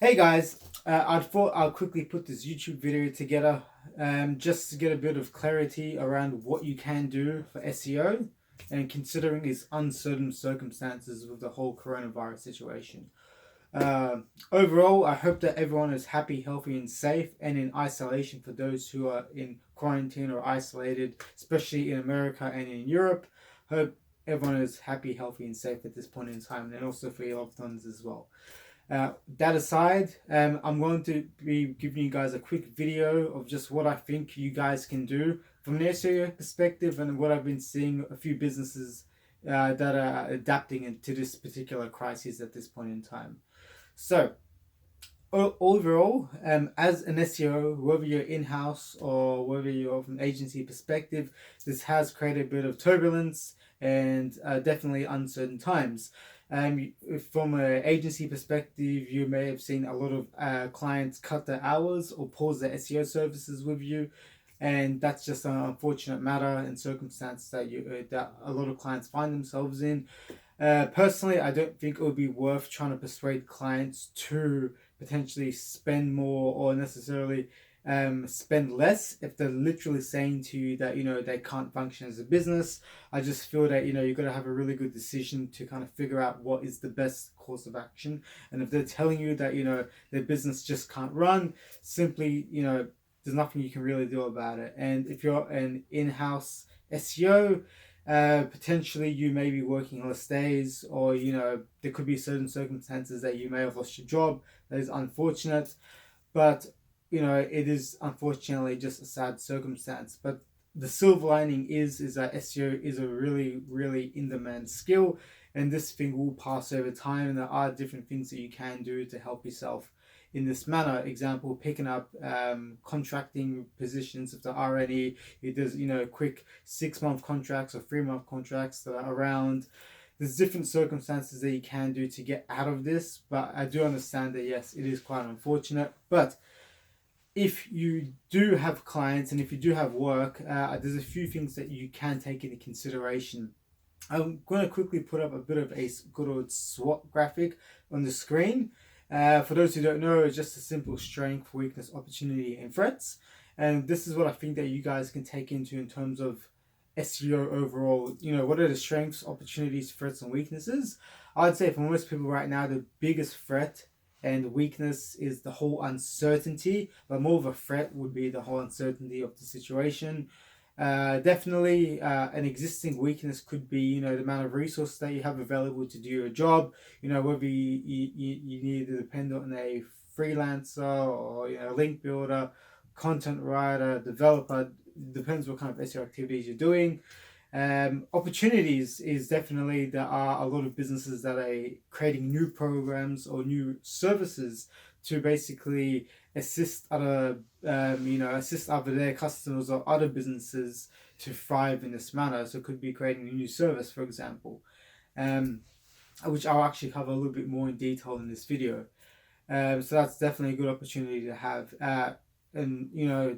Hey guys, I thought I'll quickly put this YouTube video together just to get a bit of clarity around what you can do for SEO and considering these uncertain circumstances with the whole coronavirus situation. Uh, Overall, I hope that everyone is happy, healthy, and safe, and in isolation for those who are in quarantine or isolated, especially in America and in Europe. Hope everyone is happy, healthy, and safe at this point in time, and also for your loved ones as well. That aside, I'm going to be giving you guys a quick video of just what I think you guys can do from an SEO perspective and what I've been seeing a few businesses that are adapting into this particular crisis at this point in time. So, overall, as an SEO, whether you're in-house or whether you're from an agency perspective, this has created a bit of turbulence and definitely uncertain times. From an agency perspective, you may have seen a lot of clients cut their hours or pause their SEO services with you, and that's just an unfortunate matter and circumstance that a lot of clients find themselves in. Personally, I don't think it would be worth trying to persuade clients to potentially spend more or necessarily spend less if they're literally saying to you that they can't function as a business. I just feel that you've got to have a really good decision to kind of figure out what is the best course of action. And if they're telling you that their business just can't run, simply there's nothing you can really do about it. And if you're an in-house SEO, potentially you may be working less days, or there could be certain circumstances that you may have lost your job. That is unfortunate, but it is unfortunately just a sad circumstance. But the silver lining is that SEO is a really in demand skill, and this thing will pass over time, and there are different things that you can do to help yourself in this manner. Example, picking up contracting positions if there are any. It does quick 6-month contracts or 3-month contracts that are around. There's different circumstances that you can do to get out of this, but I do understand that yes, it is quite unfortunate. But if you do have clients and if you do have work, there's a few things that you can take into consideration. I'm going to quickly put up a bit of a good old SWOT graphic on the screen. For those who don't know, it's just a simple strength, weakness, opportunity, and threats. And this is what I think that you guys can take into in terms of SEO overall. What are the strengths, opportunities, threats, and weaknesses? I'd say for most people right now, the biggest threat and weakness is the whole uncertainty, but more of a threat would be the whole uncertainty of the situation. Definitely an existing weakness could be the amount of resources that you have available to do your job. Whether you need to depend on a freelancer or link builder, content writer, developer. Depends what kind of SEO activities you're doing. Opportunities is definitely there are a lot of businesses that are creating new programs or new services to basically assist other their customers or other businesses to thrive in this manner. So it could be creating a new service, for example, which I'll actually cover a little bit more in detail in this video. So that's definitely a good opportunity to have. And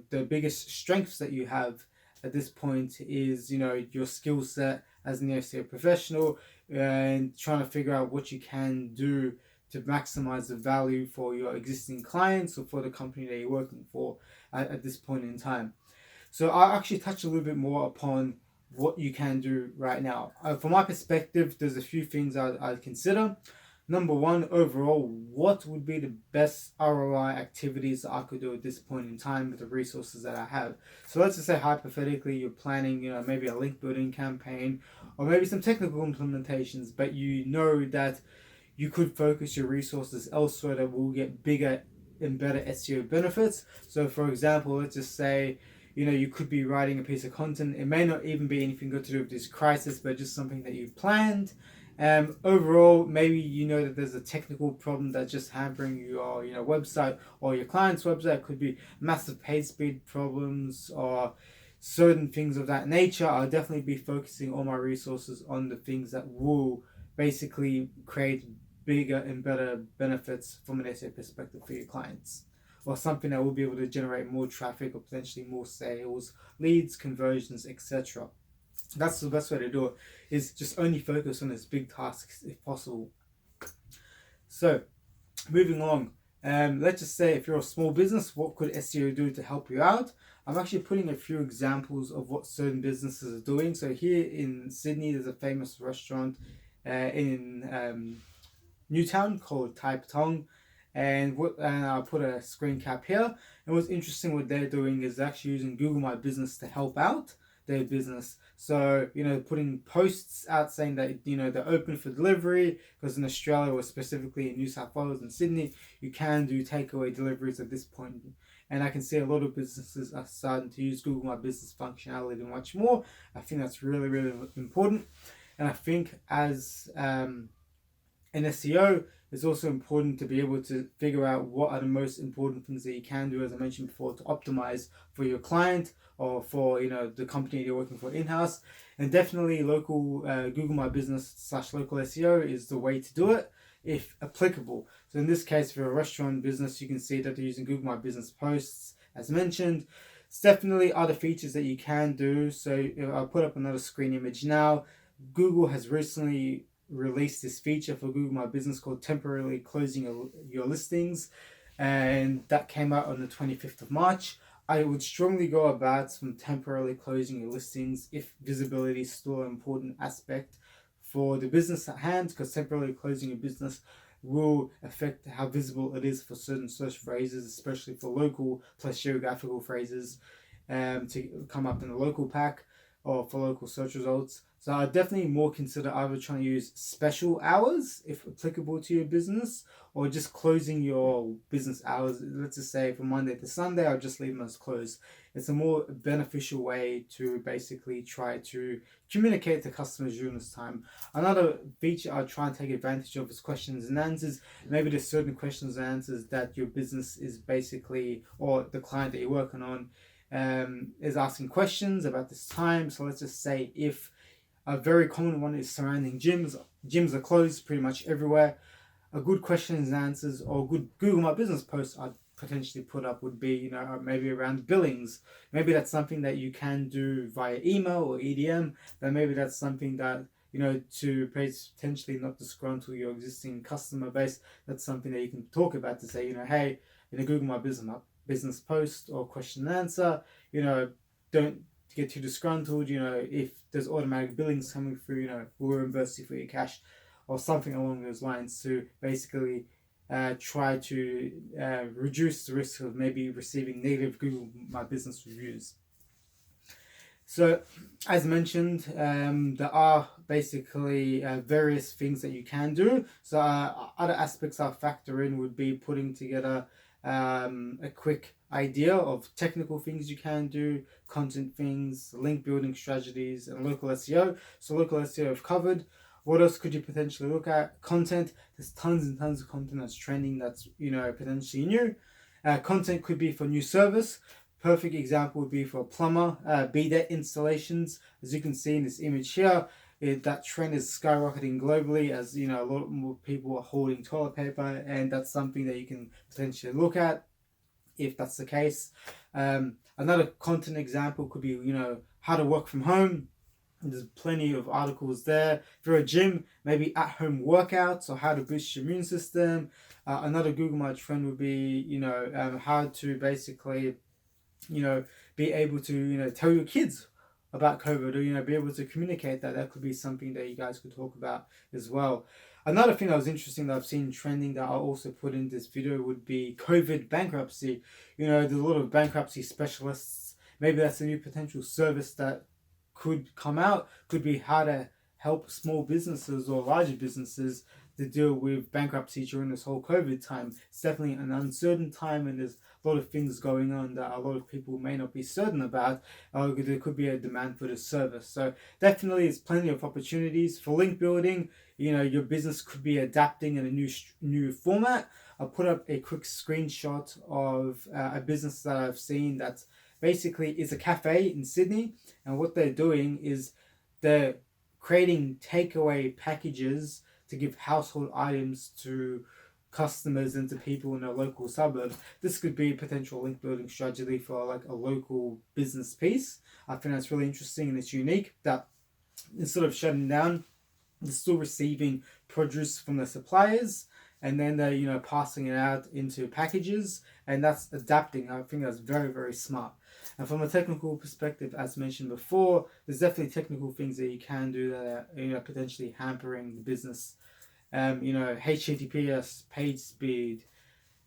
the biggest strengths that you have at this point is your skill set as an SEO professional, and trying to figure out what you can do to maximize the value for your existing clients or for the company that you're working for at this point in time. So I'll actually touch a little bit more upon what you can do right now. From my perspective, there's a few things I'd consider. Number one, overall, what would be the best ROI activities that I could do at this point in time with the resources that I have? So let's just say hypothetically you're planning, maybe a link building campaign or maybe some technical implementations, but that you could focus your resources elsewhere that will get bigger and better SEO benefits. So for example, let's just say you could be writing a piece of content. It may not even be anything good to do with this crisis, but just something that you've planned. Overall, maybe that there's a technical problem that's just hampering your website or your client's website. It could be massive page speed problems or certain things of that nature. I'll definitely be focusing all my resources on the things that will basically create bigger and better benefits from an SEO perspective for your clients, or something that will be able to generate more traffic or potentially more sales, leads, conversions, etc. That's the best way to do it, is just only focus on those big tasks if possible. So moving along, Let's just say if you're a small business, what could SEO do to help you out? I'm actually putting a few examples of what certain businesses are doing. So here in Sydney, there's a famous restaurant in Newtown called Tai Patong, and I'll put a screen cap here. And what's interesting, what they're doing is actually using Google My Business to help out their business. So putting posts out saying that they're open for delivery, because in Australia, or specifically in New South Wales and Sydney, you can do takeaway deliveries at this point. And I can see a lot of businesses are starting to use Google My Business functionality much more. I think that's really, really important. And I think as in SEO, it's also important to be able to figure out what are the most important things that you can do, as I mentioned before, to optimize for your client or for the company you're working for in-house. And definitely local Google My Business / local SEO is the way to do it, if applicable. So in this case, for a restaurant business, you can see that they're using Google My Business posts, as mentioned. It's definitely other features that you can do. So I'll put up another screen image now. Google has recently released this feature for Google My Business called temporarily closing your listings, and that came out on the 25th of March. I would strongly go about from temporarily closing your listings if visibility is still an important aspect for the business at hand, because temporarily closing your business will affect how visible it is for certain search phrases, especially for local plus geographical phrases, to come up in the local pack or for local search results. So I definitely more consider either trying to use special hours if applicable to your business, or just closing your business hours. Let's just say from Monday to Sunday, I'll just leave them as closed. It's a more beneficial way to basically try to communicate to customers during this time. Another feature I'll try and take advantage of is questions and answers. Maybe there's certain questions and answers that your business is basically, or the client that you're working on is asking questions about this time. So let's just say if a very common one is surrounding gyms. Gyms are closed pretty much everywhere. A good questions and answers or good Google My Business post I'd potentially put up would be, maybe around billings. Maybe that's something that you can do via email or EDM. But maybe that's something that, to potentially not disgruntle your existing customer base. That's something that you can talk about to say, hey, in a Google My Business post or question and answer, don't get too disgruntled. If there's automatic billings coming through, we'll reimburse you for your cash, or something along those lines, to basically try to reduce the risk of maybe receiving negative Google My Business reviews. So, as mentioned, there are basically various things that you can do. So, other aspects I'll factor in would be putting together a quick idea of technical things you can do, content things, link building strategies, and local SEO. So local SEO I've covered. What else could you potentially look at? Content. There's tons and tons of content that's trending, that's potentially new. Content could be for new service. Perfect example would be for a plumber, bidet installations. As you can see in this image here, that trend is skyrocketing globally, as a lot more people are hoarding toilet paper, and that's something that you can potentially look at if that's the case. Another content example could be how to work from home. There's plenty of articles there. If you're a gym, maybe at-home workouts or how to boost your immune system. Another Google My trend would be how to basically be able to tell your kids about COVID, or be able to communicate that could be something that you guys could talk about as well. Another thing that was interesting that I've seen trending that I'll also put in this video would be COVID bankruptcy. There's a lot of bankruptcy specialists. Maybe that's a new potential service that could come out. Could be how to help small businesses or larger businesses to deal with bankruptcy during this whole COVID time. It's definitely an uncertain time, and there's a lot of things going on that a lot of people may not be certain about. There could be a demand for this service. So definitely there's plenty of opportunities for link building. Your business could be adapting in a new format. I'll put up a quick screenshot of a business that I've seen that basically is a cafe in Sydney, and what they're doing is they're creating takeaway packages to give household items to customers and to people in a local suburb. This could be a potential link building strategy for like a local business piece. I think that's really interesting, and it's unique that instead of shutting down, they're still receiving produce from the suppliers, and then they're, you know, passing it out into packages, and that's adapting. I think that's very, very smart. And from a technical perspective, as mentioned before, there's definitely technical things that you can do that are, you know, potentially hampering the business. You know, HTTPS, page speed,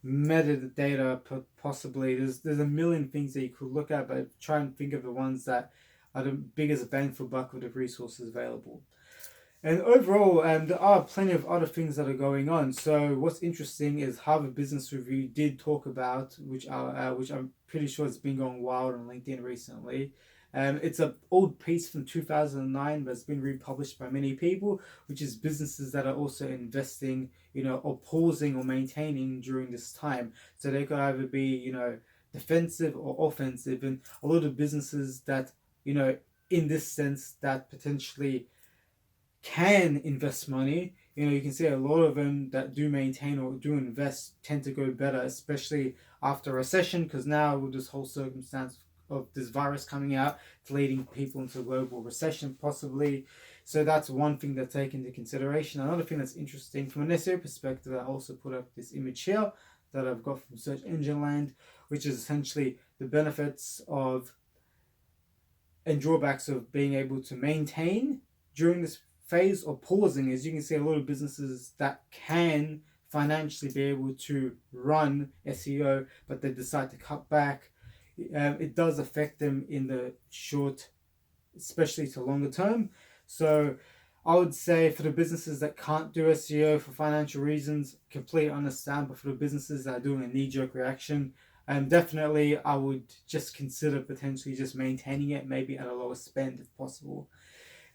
metadata, possibly. There's a million things that you could look at, but try and think of the ones that are the biggest bang for buck with the resources available. And overall, there are plenty of other things that are going on. So what's interesting is Harvard Business Review did talk about, which I'm pretty sure has been going wild on LinkedIn recently. It's an old piece from 2009, but it's been republished by many people, which is businesses that are also investing, you know, or pausing or maintaining during this time. So they could either be, you know, defensive or offensive, and a lot of businesses that, you know, in this sense that potentially can invest money, you know, you can see a lot of them that do maintain or do invest tend to go better, especially after a recession, because now with this whole circumstance of this virus coming out, it's leading people into a global recession possibly. So that's one thing to take into consideration. Another thing that's interesting from an SEO perspective, I also put up this image here that I've got from Search Engine Land, which is essentially the benefits of and drawbacks of being able to maintain during this phase or pausing. As you can see, a lot of businesses that can financially be able to run SEO, but they decide to cut back. It does affect them in the short, especially to longer term. So I would say for the businesses that can't do SEO for financial reasons, completely understand. But for the businesses that are doing a knee-jerk reaction, definitely I would just consider potentially just maintaining it, maybe at a lower spend if possible.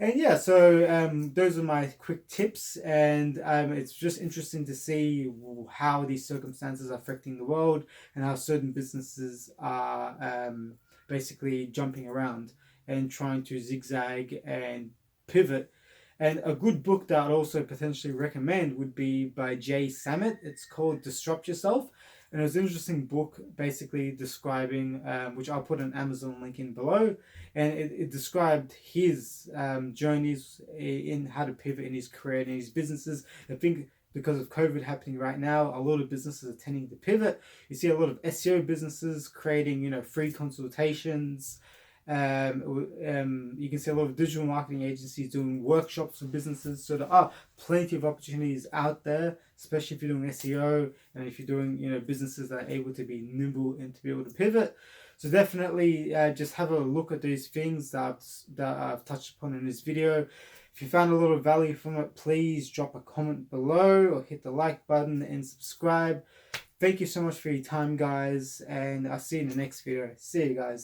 And yeah, so those are my quick tips, and it's just interesting to see how these circumstances are affecting the world and how certain businesses are basically jumping around and trying to zigzag and pivot. And a good book that I'd also potentially recommend would be by Samit. It's called Disrupt Yourself. And it was an interesting book basically describing, which I'll put an Amazon link in below, and it described his journeys in how to pivot in his career and in his businesses. I think because of COVID happening right now, a lot of businesses are tending to pivot. You see a lot of SEO businesses creating, you know, free consultations. You can see a lot of digital marketing agencies doing workshops for businesses. So there are plenty of opportunities out there, especially if you're doing SEO and if you're doing, you know, businesses that are able to be nimble and to be able to pivot. So definitely just have a look at these things that I've touched upon in this video. If you found a lot of value from it, please drop a comment below or hit the like button and subscribe. Thank you so much for your time, guys, and I'll see you in the next video. See you guys.